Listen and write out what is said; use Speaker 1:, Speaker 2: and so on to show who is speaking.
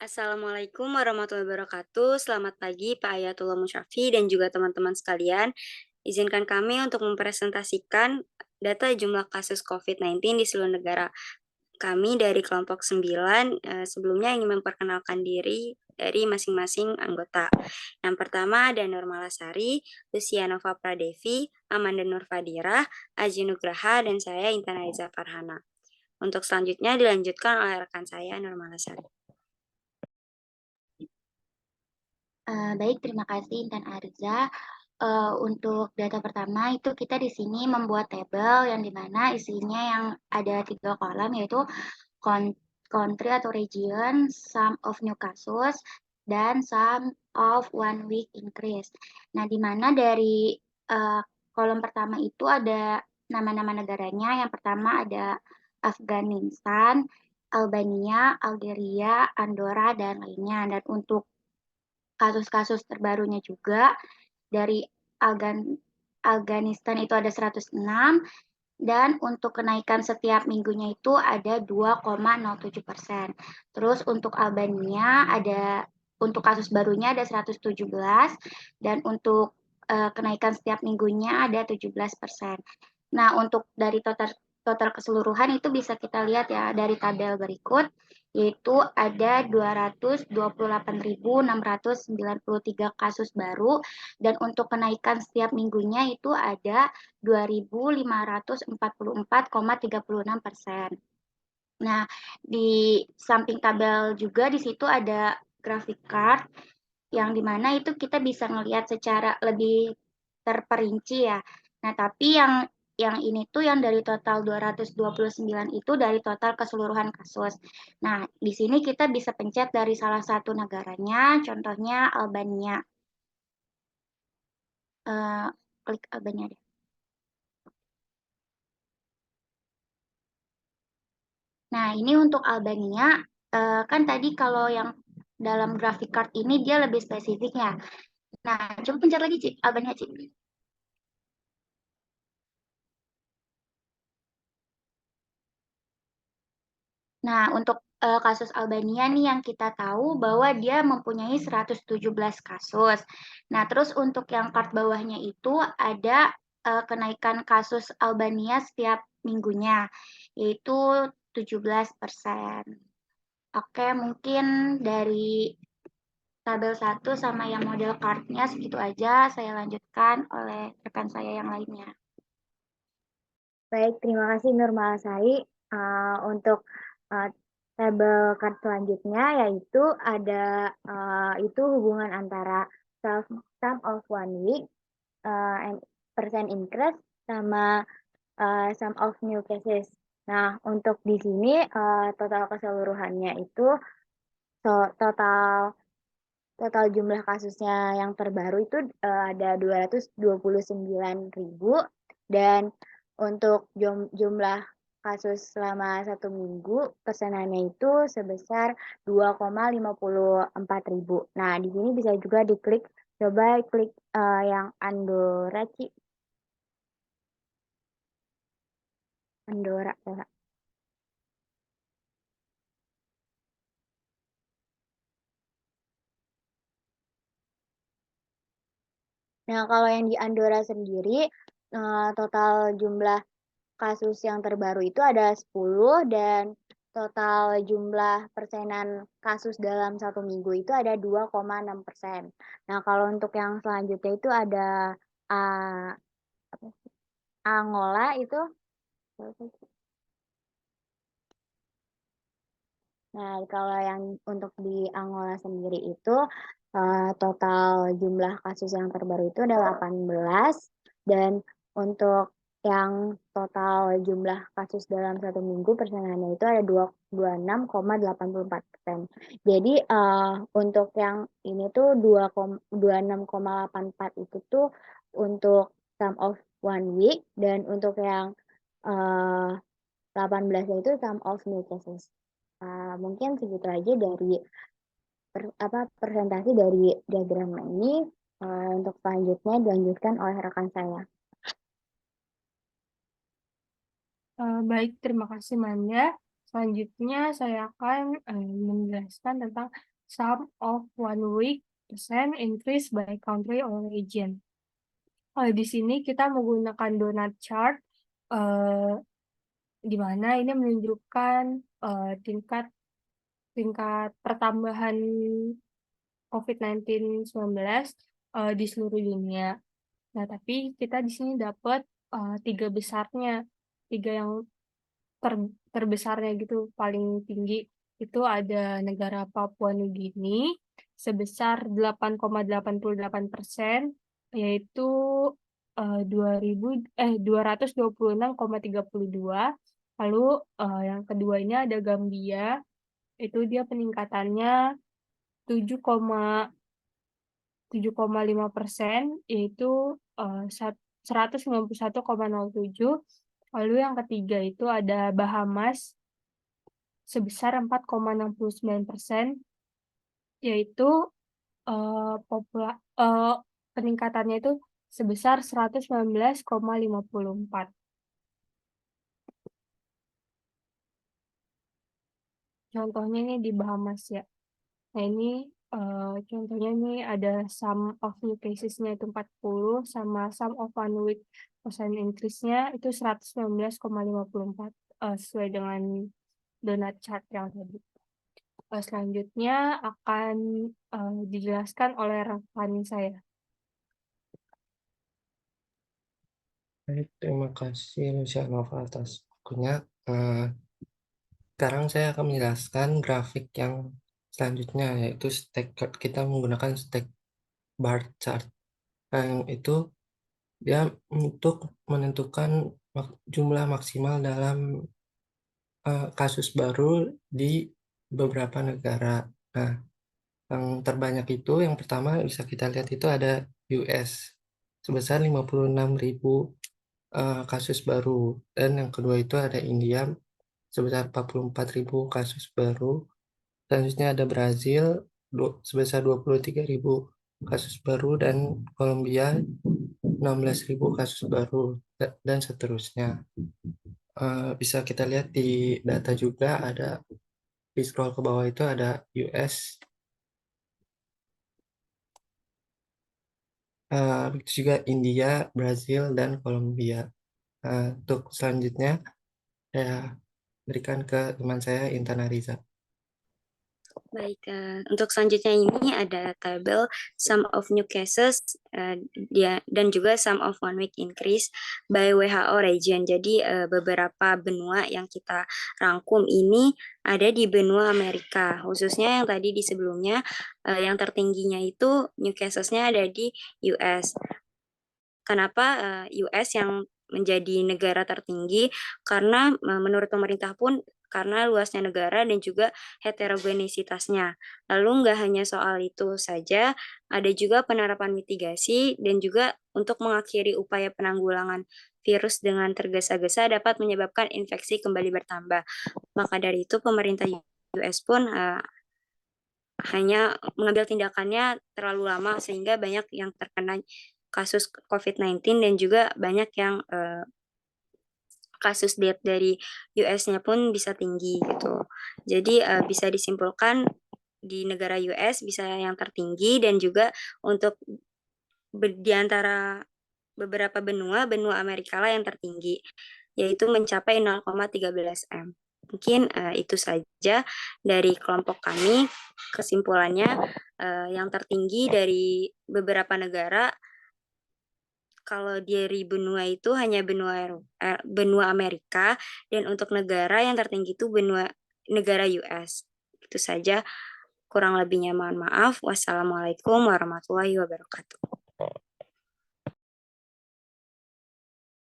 Speaker 1: Assalamualaikum warahmatullahi wabarakatuh. Selamat pagi Pak Ayatullah Musyafi dan juga teman-teman sekalian. Izinkan kami untuk mempresentasikan data jumlah kasus COVID-19 di seluruh negara. Kami dari kelompok 9 sebelumnya ingin memperkenalkan diri dari masing-masing anggota. Yang pertama ada Nurmalasari, Lucianova Pradevi, Amanda Nurfadira, Aji Nugraha, dan saya Intan Aiza Farhana. Untuk selanjutnya dilanjutkan oleh rekan saya Nurmalasari.
Speaker 2: Baik, terima kasih Intan Arza. Untuk data pertama itu kita di sini membuat tabel yang dimana isinya yang ada 3 kolom yaitu country atau region, sum of new cases, dan sum of 1 week increase. Nah, dimana dari kolom pertama itu ada nama-nama negaranya. Yang pertama ada Afghanistan, Albania, Algeria, Andorra, dan lainnya. Dan untuk kasus-kasus terbarunya juga dari Afghanistan itu ada 106 dan untuk kenaikan setiap minggunya itu ada 2,07%. Terus untuk Albania untuk kasus barunya ada 117 dan untuk kenaikan setiap minggunya ada 17%. Nah, untuk dari total total keseluruhan itu bisa kita lihat ya dari tabel berikut, yaitu ada 228.693 kasus baru dan untuk kenaikan setiap minggunya itu ada 2.544,36%. Nah, di samping tabel juga di situ ada grafik chart yang dimana itu kita bisa melihat secara lebih terperinci ya. Nah, tapi yang ini tuh yang dari total 229 itu dari total keseluruhan kasus. Nah, di sini kita bisa pencet dari salah satu negaranya, contohnya Albania. Klik Albania deh. Nah, ini untuk Albania, kan tadi kalau yang dalam grafik chart ini dia lebih spesifik ya. Nah, coba pencet lagi, Cik. Albania, Cik. Nah, untuk kasus Albania nih yang kita tahu bahwa dia mempunyai 117 kasus. Nah, terus untuk yang part bawahnya itu ada kenaikan kasus Albania setiap minggunya, yaitu 17%. Oke, mungkin dari tabel 1 sama yang model card-nya segitu aja. Saya lanjutkan oleh rekan saya yang lainnya.
Speaker 3: Baik, terima kasih Nurmalasari. Untuk tabel card selanjutnya yaitu ada itu hubungan antara sum of 1 week and percent increase sama sum of new cases. Nah, untuk di sini total keseluruhannya itu total total jumlah kasusnya yang terbaru itu ada 229.000 dan untuk jumlah kasus selama 1 minggu persenannya itu sebesar 2,54.000. Nah, di sini bisa juga diklik, coba klik yang Andorra, Ci. Andorra, ya. Nah, kalau yang di Andorra sendiri, total jumlah kasus yang terbaru itu ada 10 dan total jumlah persenan kasus dalam 1 minggu itu ada 2,6%. Nah, kalau untuk yang selanjutnya itu ada Angola itu. Nah, kalau yang untuk di Angola sendiri itu total jumlah kasus yang terbaru itu ada 18 dan untuk yang total jumlah kasus dalam 1 minggu persenannya itu ada 26,84%. Jadi untuk yang ini tuh 26,84 itu tuh untuk sum of 1 week dan untuk yang 18 itu sum of new cases. Mungkin segitu aja dari presentasi dari diagram ini. Untuk selanjutnya dilanjutkan oleh rekan saya.
Speaker 4: Baik, terima kasih Manda. Selanjutnya saya akan menjelaskan tentang sum of 1 week percent increase by country or region. Di sini kita menggunakan donut chart, di mana ini menunjukkan tingkat pertambahan COVID-19 di seluruh dunia. Nah, tapi kita di sini dapat 3 besarnya, 3 yang terbesarnya gitu, paling tinggi itu ada negara Papua Nugini sebesar 8,88%, yaitu 226,32. Lalu yang keduanya ada Gambia, itu dia peningkatannya 7,5%, yaitu 191,07. Lalu yang ketiga itu ada Bahamas sebesar 4,69%, yaitu peningkatannya itu sebesar 119,54. Contohnya ini di Bahamas ya. Nah ini contohnya ini ada sum of new cases-nya itu 40, sama sum of 1 week percent increase-nya itu 119,54, sesuai dengan donut chart yang tadi. Selanjutnya akan dijelaskan oleh rekan saya.
Speaker 5: Baik, terima kasih Lucianova atas bukunya. Sekarang saya akan menjelaskan grafik yang selanjutnya, yaitu kita menggunakan stack bar chart. Yang itu dia untuk menentukan jumlah maksimal dalam kasus baru di beberapa negara. Nah, yang terbanyak itu yang pertama bisa kita lihat itu ada US sebesar 56.000 kasus baru, dan yang kedua itu ada India sebesar 44.000 kasus baru. Selanjutnya ada Brazil sebesar 23.000 kasus baru, dan Kolombia 16.000 kasus baru, dan seterusnya. Bisa kita lihat di data juga, ada di scroll ke bawah itu ada US, itu juga India, Brazil, dan Kolombia. Untuk selanjutnya saya berikan ke teman saya Intan Ariza.
Speaker 1: Baik, untuk selanjutnya ini ada tabel sum of new cases dan juga sum of 1 week increase by WHO region. Jadi beberapa benua yang kita rangkum ini ada di benua Amerika, khususnya yang tadi di sebelumnya yang tertingginya itu new cases-nya ada di US. Kenapa US yang menjadi negara tertinggi? Karena menurut pemerintah pun karena luasnya negara dan juga heterogenisitasnya. Lalu nggak hanya soal itu saja, ada juga penerapan mitigasi dan juga untuk mengakhiri upaya penanggulangan virus dengan tergesa-gesa dapat menyebabkan infeksi kembali bertambah. Maka dari itu pemerintah US pun hanya mengambil tindakannya terlalu lama sehingga banyak yang terkena kasus COVID-19 dan juga banyak yang kasus death dari US-nya pun bisa tinggi gitu. Jadi bisa disimpulkan di negara US bisa yang tertinggi, dan juga untuk di antara beberapa benua Amerika lah yang tertinggi, yaitu mencapai 0,13 M. Mungkin itu saja dari kelompok kami. Kesimpulannya yang tertinggi dari beberapa negara, kalau dari benua itu hanya benua Amerika, dan untuk negara yang tertinggi itu negara US. Itu saja, kurang lebihnya mohon maaf. Wassalamualaikum warahmatullahi wabarakatuh.